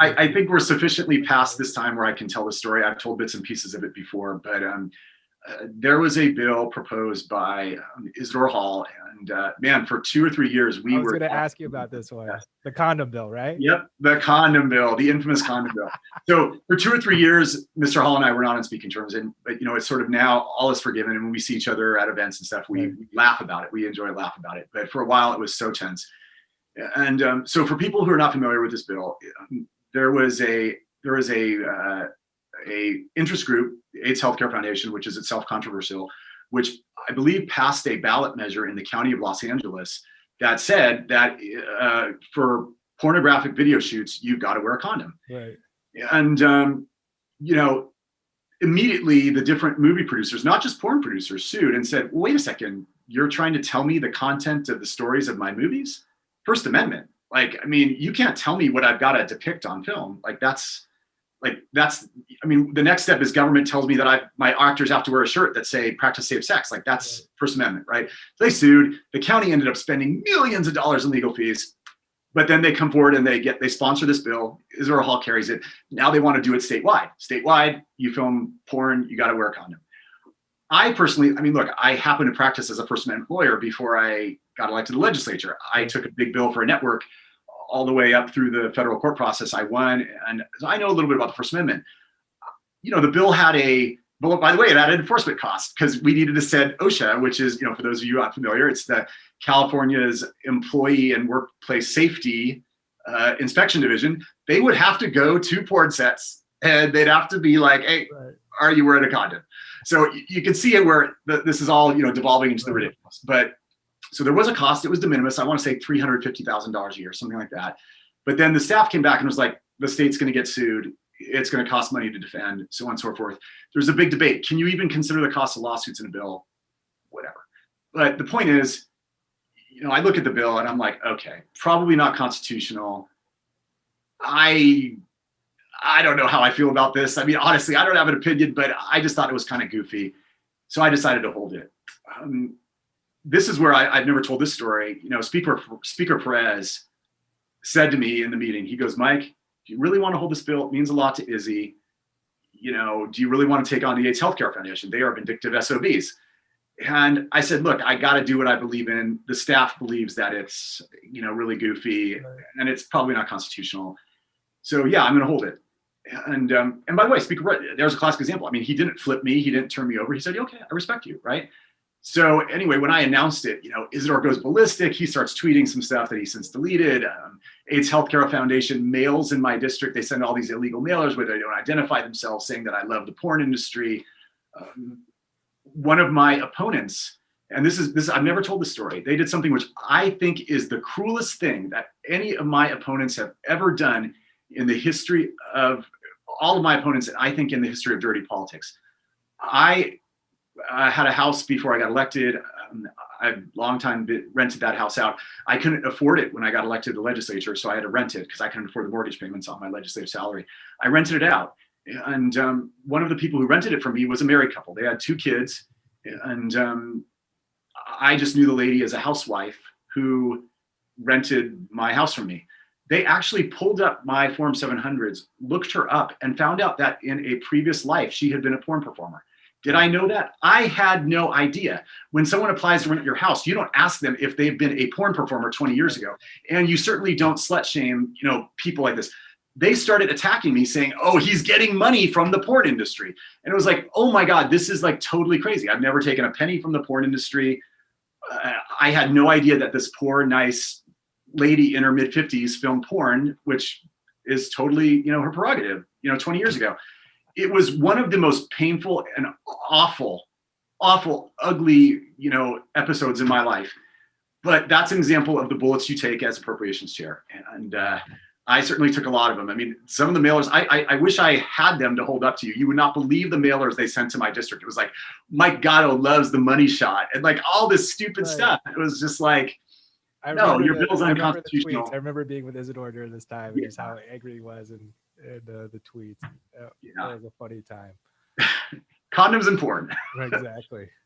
I think we're sufficiently past this time where I can tell the story. I've told bits and pieces of it before, but there was a bill proposed by Isidore Hall, and man, for 2 or 3 years I was going to ask you about this one, the condom bill, right? Yep, the condom bill, the infamous condom bill. So for 2 or 3 years, Mr. Hall and I were not on speaking terms, but it's sort of now all is forgiven, and when we see each other at events and stuff, we laugh about it. We enjoy laugh about it. But for a while, it was so tense. And so for people who are not familiar with this bill, there was a interest group, AIDS Healthcare Foundation, which is itself controversial, which I believe passed a ballot measure in the county of Los Angeles that said that for pornographic video shoots, you've got to wear a condom. Right. And immediately the different movie producers, not just porn producers, sued and said, well, wait a second, you're trying to tell me the content of the stories of my movies? First Amendment. Like, I mean, you can't tell me what I've got to depict on film. The next step is government tells me that my actors have to wear a shirt that say practice safe sex. Like, that's First Amendment, right? So they sued. The county ended up spending millions of dollars in legal fees, but then they come forward and they sponsor this bill. Isidore Hall carries it. Now they want to do it statewide. Statewide, you film porn, you got to wear a condom. I personally, look, I happen to practice as a First Amendment lawyer before I got elected to the legislature. I took a big bill for a network all the way up through the federal court process. I won, and I know a little bit about the First Amendment. The bill had by the way, it had an enforcement cost because we needed to send OSHA, which is, for those of you not familiar, it's the California's Employee and Workplace Safety Inspection Division. They would have to go to porn sets and they'd have to be like, hey, are you wearing a condom? So you can see it where this is all, devolving into the ridiculous. But so there was a cost. It was de minimis. I want to say $350,000 a year, something like that. But then the staff came back and was like, the state's going to get sued. It's going to cost money to defend, so on and so forth. There's a big debate. Can you even consider the cost of lawsuits in a bill? Whatever. But the point is, I look at the bill and I'm like, okay, probably not constitutional. I don't know how I feel about this. Honestly, I don't have an opinion, but I just thought it was kind of goofy. So I decided to hold it. This is where I've never told this story. Speaker Perez said to me in the meeting, he goes, Mike, do you really want to hold this bill? It means a lot to Izzy. Do you really want to take on the AIDS Healthcare Foundation? They are vindictive SOBs. And I said, look, I got to do what I believe in. The staff believes that it's, really goofy and it's probably not constitutional. So yeah, I'm going to hold it. And by the way, Speaker Perez, there's a classic example. He didn't flip me. He didn't turn me over. He said, okay, I respect you, right? So anyway, when I announced it, Isidore goes ballistic. He starts tweeting some stuff that he since deleted. AIDS Healthcare Foundation mails in my district. They send all these illegal mailers where they don't identify themselves, saying that I love the porn industry. One of my opponents, and this is I've never told the story. They did something which I think is the cruelest thing that any of my opponents have ever done in the history of all of my opponents, and I think in the history of dirty politics. I had a house before I got elected. I've long time rented that house out. I couldn't afford it when I got elected to the legislature, so I had to rent it because I couldn't afford the mortgage payments on my legislative salary. I rented it out. And one of the people who rented it from me was a married couple. They had 2 kids. And I just knew the lady as a housewife who rented my house from me. They actually pulled up my Form 700s, looked her up, and found out that in a previous life, she had been a porn performer. Did I know that? I had no idea. When someone applies to rent your house, you don't ask them if they've been a porn performer 20 years ago. And you certainly don't slut shame, people like this. They started attacking me saying, oh, he's getting money from the porn industry. And it was like, oh my God, this is like totally crazy. I've never taken a penny from the porn industry. I had no idea that this poor, nice lady in her mid 50s filmed porn, which is totally, her prerogative, 20 years ago. It was one of the most painful and awful, ugly, episodes in my life. But that's an example of the bullets you take as appropriations chair. And I certainly took a lot of them. Some of the mailers, I wish I had them to hold up to you. You would not believe the mailers they sent to my district. It was like, Mike Gatto loves the money shot and like all this stupid stuff. It was just like, no, your bill's unconstitutional. I remember being with Isidore during this time and just how angry he was and the tweets. That was a funny time. Condoms and porn. Right, exactly.